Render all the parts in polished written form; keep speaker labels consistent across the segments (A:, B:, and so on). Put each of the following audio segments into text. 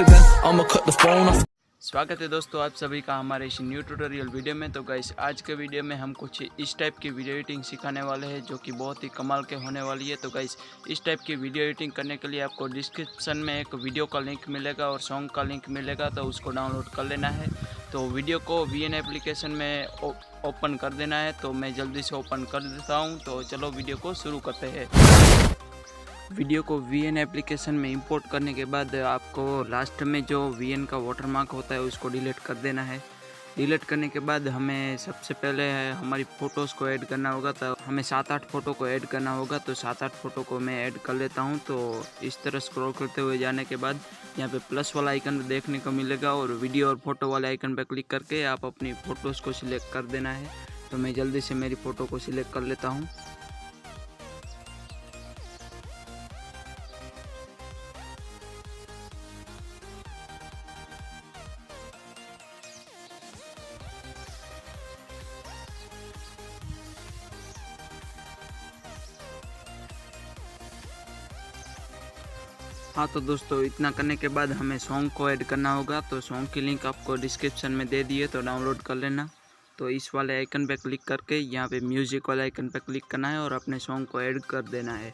A: then I'ma cut the phone off.
B: स्वागत है दोस्तों आप सभी का हमारे इस न्यू ट्यूटोरियल वीडियो में। तो गाइस आज के वीडियो में हम कुछ इस टाइप की वीडियो एडिटिंग सिखाने वाले हैं जो कि बहुत ही कमाल के होने वाली है। तो गाइस इस टाइप की वीडियो एडिटिंग करने के लिए आपको डिस्क्रिप्शन में एक वीडियो का लिंक मिलेगा और सॉन्ग का लिंक मिलेगा, तो उसको डाउनलोड कर लेना है। तो वीडियो को VN एप्लीकेशन में ओपन कर देना है। तो मैं जल्दी से ओपन कर देता हूँ। तो चलो वीडियो को शुरू करते हैं। वीडियो को VN एप्लीकेशन में इंपोर्ट करने के बाद आपको लास्ट में जो VN का वाटरमार्क होता है उसको डिलीट कर देना है। डिलीट करने के बाद हमें सबसे पहले हमारी फ़ोटोज़ को ऐड करना होगा। तो हमें 7-8 फ़ोटो को ऐड करना होगा। तो 7-8 फ़ोटो को मैं ऐड कर लेता हूं। तो इस तरह स्क्रॉल करते हुए जाने के बाद यहाँ पे प्लस वाला आइकन देखने को मिलेगा और वीडियो और फोटो वाले आइकन पर क्लिक करके आप अपनी फ़ोटोज़ को सिलेक्ट कर देना है। तो मैं जल्दी से मेरी फ़ोटो को सिलेक्ट कर लेता हूँ। हाँ तो दोस्तों इतना करने के बाद हमें सॉन्ग को ऐड करना होगा। तो सॉन्ग की लिंक आपको डिस्क्रिप्शन में दे दी है, तो डाउनलोड कर लेना। तो इस वाले आइकन पे क्लिक करके यहाँ पे म्यूज़िक वाले आइकन पे क्लिक करना है और अपने सॉन्ग को ऐड कर देना है।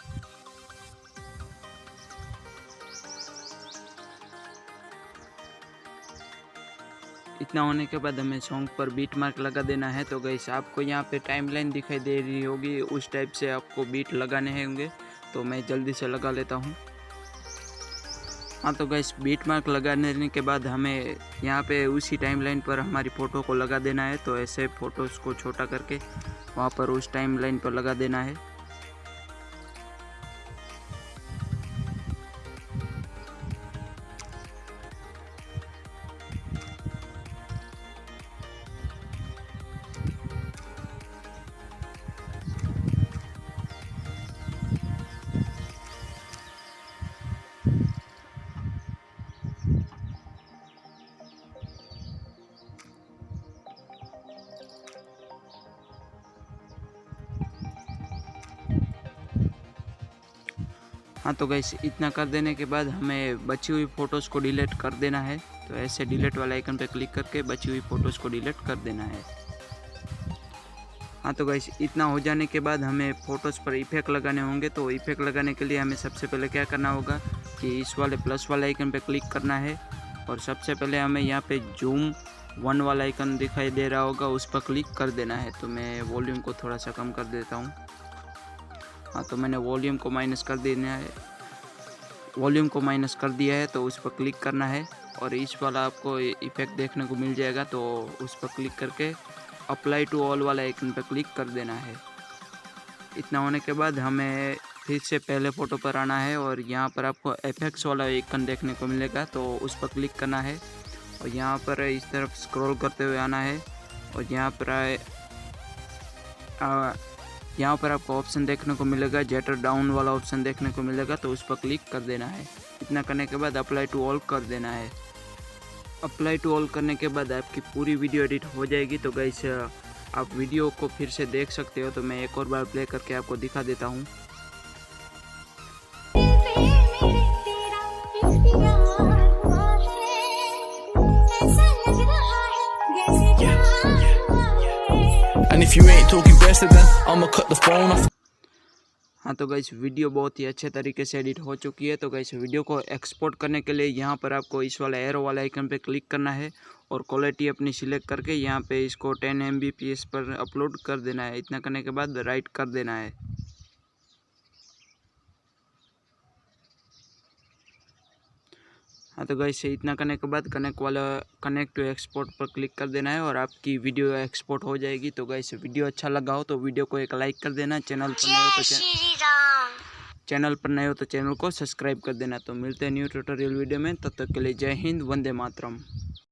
B: इतना होने के बाद हमें सॉन्ग पर बीट मार्क लगा देना है। तो गाइस आपको यहाँ पे टाइमलाइन दिखाई दे रही होगी, उस टाइप से आपको बीट लगाने होंगे। तो मैं जल्दी से लगा लेता हूँ। हाँ तो गाइस बीट मार्क लगाने के बाद हमें यहाँ पे उसी टाइमलाइन पर हमारी फ़ोटो को लगा देना है। तो ऐसे फ़ोटोज़ को छोटा करके वहाँ पर उस टाइमलाइन पर लगा देना है। हाँ तो गाइस इतना कर देने के बाद हमें बची हुई फ़ोटोज़ को डिलीट कर देना है। तो ऐसे डिलीट वाला आइकन पर क्लिक करके बची हुई फ़ोटोज़ को डिलीट कर देना है। हाँ तो गाइस इतना हो जाने के बाद हमें फ़ोटोज़ पर इफेक्ट लगाने होंगे। तो इफेक्ट लगाने के लिए हमें सबसे पहले क्या करना होगा कि इस वाले प्लस वाले आइकन पर क्लिक करना है और सबसे पहले हमें यहाँ पे जूम 1 वाला आइकन दिखाई दे रहा होगा, उस पर क्लिक कर देना है। तो मैं वॉल्यूम को थोड़ा सा कम कर देता हूँ। हाँ तो मैंने वॉल्यूम को माइनस कर दिया है। तो उस पर क्लिक करना है और इस वाला आपको इफेक्ट देखने को मिल जाएगा। तो उस पर क्लिक करके अप्लाई टू ऑल वाला आइकन पर क्लिक कर देना है। इतना होने के बाद हमें फिर से पहले फ़ोटो पर आना है और यहाँ पर आपको एफेक्ट्स वाला आइकन देखने को मिलेगा। तो उस पर क्लिक करना है और यहाँ पर इस तरफ स्क्रॉल करते हुए आना है और यहाँ पर आपको ऑप्शन देखने को मिलेगा, जेटर डाउन वाला ऑप्शन देखने को मिलेगा। तो उस पर क्लिक कर देना है। इतना करने के बाद अप्लाई टू ऑल कर देना है। अप्लाई टू ऑल करने के बाद आपकी पूरी वीडियो एडिट हो जाएगी। तो गाइस आप वीडियो को फिर से देख सकते हो। तो मैं एक और बार प्ले करके आपको दिखा देता हूँ।
A: And if you ain't talking better then I'ma cut the phone off.
B: हाँ तो गाइस वीडियो बहुत ही अच्छे तरीके से एडिट हो चुकी है। तो गाइस वीडियो को एक्सपोर्ट करने के लिए यहाँ पर आपको इस वाला एरो वाला आइकन पे क्लिक करना है और क्वालिटी अपनी सिलेक्ट करके यहाँ पे इसको 10 Mbps पर अपलोड कर देना है। इतना करने के बाद राइट कर देना है। हाँ तो गाइस इतना करने के बाद कनेक्ट टू एक्सपोर्ट पर क्लिक कर देना है और आपकी वीडियो एक्सपोर्ट हो जाएगी। तो गाइस वीडियो अच्छा लगा हो तो वीडियो को एक लाइक कर देना। चैनल पर नए हो तो चैनल को सब्सक्राइब कर देना। तो मिलते हैं न्यू ट्यूटोरियल वीडियो में, तब तक के लिए जय हिंद, वंदे मातरम।